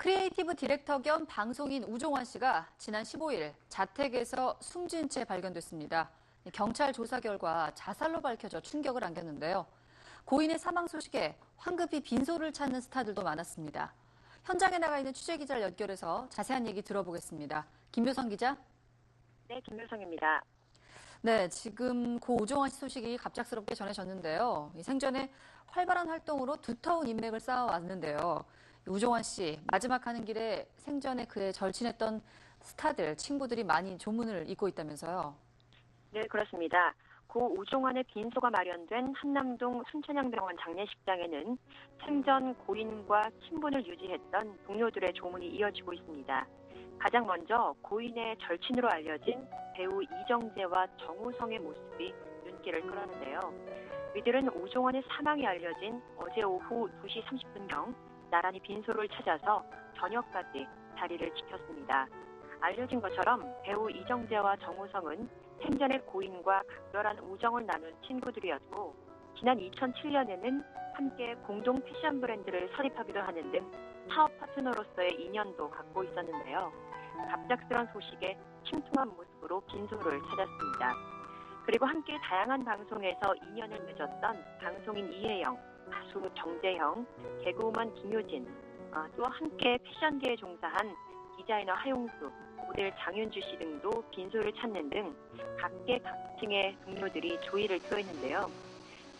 크리에이티브 디렉터 겸 방송인 우종환 씨가 지난 15일 자택에서 숨진 채 발견됐습니다. 경찰 조사 결과 자살로 밝혀져 충격을 안겼는데요. 고인의 사망 소식에 황급히 빈소를 찾는 스타들도 많았습니다. 현장에 나가 있는 취재기자를 연결해서 자세한 얘기 들어보겠습니다. 김묘성 기자. 네, 김묘성입니다. 네, 지금 고 우종환 씨 소식이 갑작스럽게 전해졌는데요. 생전에 활발한 활동으로 두터운 인맥을 쌓아왔는데요. 우종환 씨, 마지막 하는 길에 생전에 그에 절친했던 스타들, 친구들이 많이 조문을 잇고 있다면서요. 네, 그렇습니다. 고 우종환의 빈소가 마련된 한남동 순천향병원 장례식장에는 생전 고인과 친분을 유지했던 동료들의 조문이 이어지고 있습니다. 가장 먼저 고인의 절친으로 알려진 배우 이정재와 정우성의 모습이 눈길을 끌었는데요. 이들은 우종환의 사망이 알려진 어제 오후 2시 30분경 나란히 빈소를 찾아서 저녁까지 자리를 지켰습니다. 알려진 것처럼 배우 이정재와 정우성은 생전에 고인과 각별한 우정을 나눈 친구들이었고, 지난 2007년에는 함께 공동 패션 브랜드를 설립하기도 하는 등 사업 파트너로서의 인연도 갖고 있었는데요. 갑작스런 소식에 침통한 모습으로 빈소를 찾았습니다. 그리고 함께 다양한 방송에서 인연을 맺었던 방송인 이혜영, 가수 정재형, 개그우먼 김효진, 또 함께 패션계에 종사한 디자이너 하용수, 모델 장윤주 씨 등도 빈소를 찾는 등 각계각층의 동료들이 조의를 표했는데요.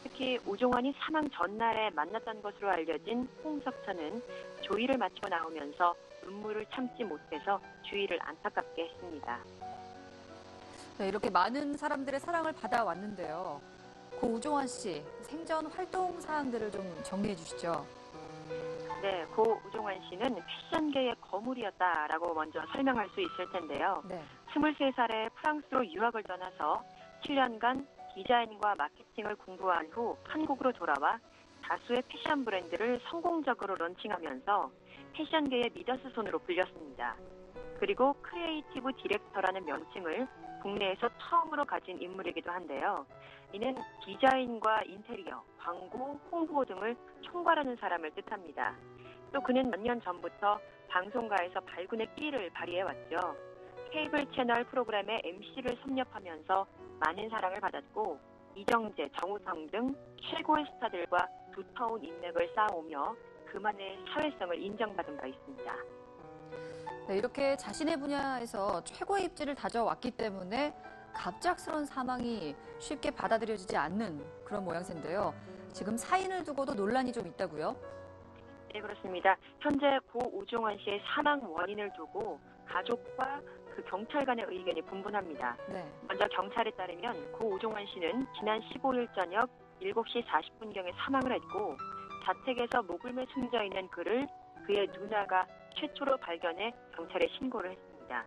특히 우종환이 사망 전날에 만났던 것으로 알려진 홍석천은 조의를 마치고 나오면서 눈물을 참지 못해서 주위를 안타깝게 했습니다. 네, 이렇게 많은 사람들의 사랑을 받아왔는데요. 고 우종환 씨, 생전 활동 사항들을 좀 정리해 주시죠. 네, 고 우종환 씨는 패션계의 거물이었다라고 먼저 설명할 수 있을 텐데요. 네. 23살에 프랑스로 유학을 떠나서 7년간 디자인과 마케팅을 공부한 후 한국으로 돌아와 다수의 패션 브랜드를 성공적으로 런칭하면서 패션계의 미더스 손으로 불렸습니다. 그리고 크리에이티브 디렉터라는 명칭을 국내에서 처음으로 가진 인물이기도 한데요. 이는 디자인과 인테리어, 광고, 홍보 등을 총괄하는 사람을 뜻합니다. 또 그는 몇 년 전부터 방송가에서 발군의 끼를 발휘해왔죠. 케이블 채널 프로그램의 MC를 섭렵하면서 많은 사랑을 받았고, 이정재, 정우성 등 최고의 스타들과 두터운 인맥을 쌓아오며 그만의 사회성을 인정받은 바 있습니다. 네, 이렇게 자신의 분야에서 최고의 입지를 다져왔기 때문에 갑작스러운 사망이 쉽게 받아들여지지 않는 그런 모양새인데요. 지금 사인을 두고도 논란이 좀 있다고요? 네, 그렇습니다. 현재 고 우종환 씨의 사망 원인을 두고 가족과 그 경찰 간의 의견이 분분합니다. 네. 먼저 경찰에 따르면 고 우종환 씨는 지난 15일 저녁 7시 40분경에 사망을 했고, 자택에서 목을매 숨져 있는 그를 그의 누나가 최초로 발견해 경찰에 신고를 했습니다.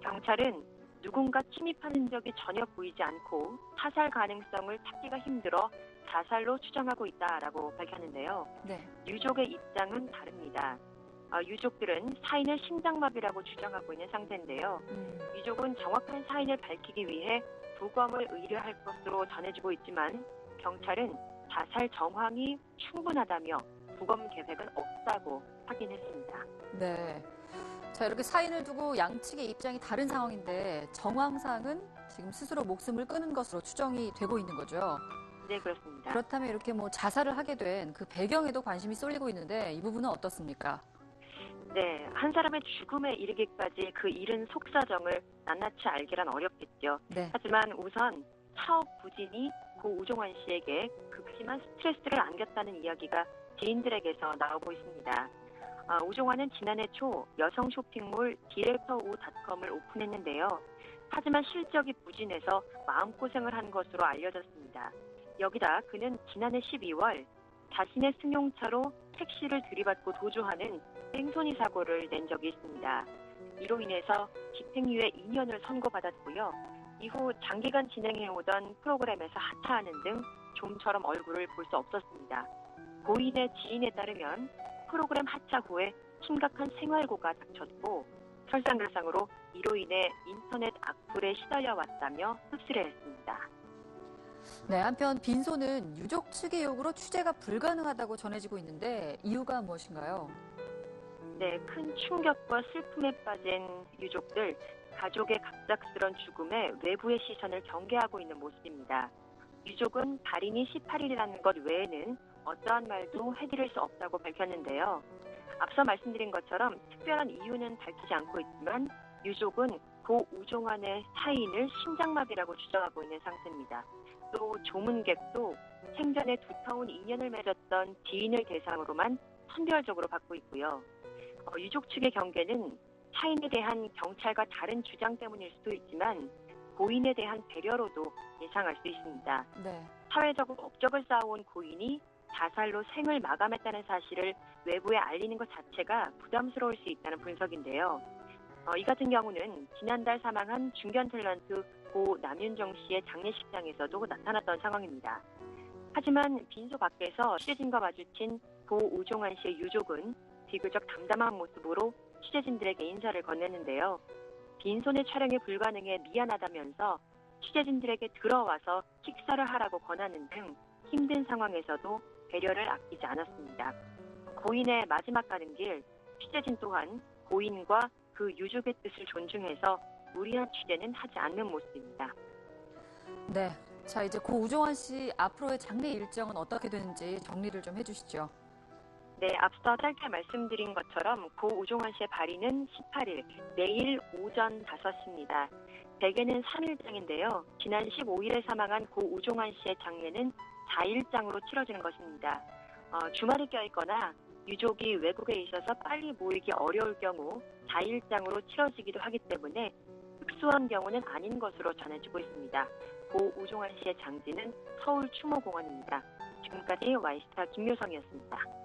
경찰은 누군가 침입한 흔적이 전혀 보이지 않고 사살 가능성을 찾기가 힘들어 자살로 추정하고 있다라고 밝혔는데요. 네. 유족의 입장은 다릅니다. 유족들은 사인을 심장마비라고 주장하고 있는 상태인데요. 유족은 정확한 사인을 밝히기 위해 부검을 의뢰할 것으로 전해지고 있지만, 경찰은 자살 정황이 충분하다며 부검 계획은 없다고 확인했습니다. 네. 자, 이렇게 사인을 두고 양측의 입장이 다른 상황인데 정황상은 지금 스스로 목숨을 끊은 것으로 추정이 되고 있는 거죠. 네, 그렇습니다. 그렇다면 이렇게 자살을 하게 된 그 배경에도 관심이 쏠리고 있는데 이 부분은 어떻습니까? 네, 한 사람의 죽음에 이르기까지 그 이른 속사정을 낱낱이 알기란 어렵겠죠. 네. 하지만 우선 사업 부진이 고 우종환 씨에게 극심한 스트레스를 안겼다는 이야기가 지인들에게서 나오고 있습니다. 우종환은 지난해 초 여성 쇼핑몰 디렉터우.com을 오픈했는데요. 하지만 실적이 부진해서 마음고생을 한 것으로 알려졌습니다. 여기다 그는 지난해 12월 자신의 승용차로 택시를 들이받고 도주하는 뺑소니 사고를 낸 적이 있습니다. 이로 인해서 집행유예 2년을 선고받았고요. 이후 장기간 진행해오던 프로그램에서 하차하는 등 좀처럼 얼굴을 볼 수 없었습니다. 고인의 지인에 따르면 프로그램 하차 후에 심각한 생활고가 닥쳤고, 설상가상으로 이로 인해 인터넷 악플에 시달려왔다며 흡수를 했습니다. 네, 한편 빈소는 유족 측의 요구로 취재가 불가능하다고 전해지고 있는데 이유가 무엇인가요? 네, 큰 충격과 슬픔에 빠진 유족들, 가족의 갑작스런 죽음에 외부의 시선을 경계하고 있는 모습입니다. 유족은 발인이 18일이라는 것 외에는 어떠한 말도 해드릴 수 없다고 밝혔는데요. 앞서 말씀드린 것처럼 특별한 이유는 밝히지 않고 있지만 유족은 고 우종환의 사인을 심장마비라고 주장하고 있는 상태입니다. 또 조문객도 생전에 두터운 인연을 맺었던 지인을 대상으로만 선별적으로 받고 있고요. 유족 측의 경계는 사인에 대한 경찰과 다른 주장 때문일 수도 있지만 고인에 대한 배려로도 예상할 수 있습니다. 네. 사회적으로 업적을 쌓아온 고인이 자살로 생을 마감했다는 사실을 외부에 알리는 것 자체가 부담스러울 수 있다는 분석인데요. 이 같은 경우는 지난달 사망한 중견 탤런트 고 남윤정 씨의 장례식장에서도 나타났던 상황입니다. 하지만 빈소 밖에서 취재진과 마주친 고 우종환 씨의 유족은 비교적 담담한 모습으로 취재진들에게 인사를 건넸는데요. 빈소내 촬영이 불가능해 미안하다면서 취재진들에게 들어와서 식사를 하라고 권하는 등 힘든 상황에서도 배려를 아끼지 않았습니다. 고인의 마지막 가는 길, 취재진 또한 고인과 그 유족의 뜻을 존중해서 무리한 취재는 하지 않는 모습입니다. 네. 자, 이제 고 우종환 씨 앞으로의 장례 일정은 어떻게 되는지 정리를 좀 해주시죠. 네, 앞서 짧게 말씀드린 것처럼 고 우종환 씨의 발인은 18일, 내일 오전 5시입니다. 대개는 3일장인데요. 지난 15일에 사망한 고 우종환 씨의 장례는 4일장으로 치러지는 것입니다. 주말이 껴있거나 유족이 외국에 있어서 빨리 모이기 어려울 경우 4일장으로 치러지기도 하기 때문에 특수한 경우는 아닌 것으로 전해지고 있습니다. 고 우종환 씨의 장지는 서울 추모공원입니다. 지금까지 와이스타 김효성이었습니다.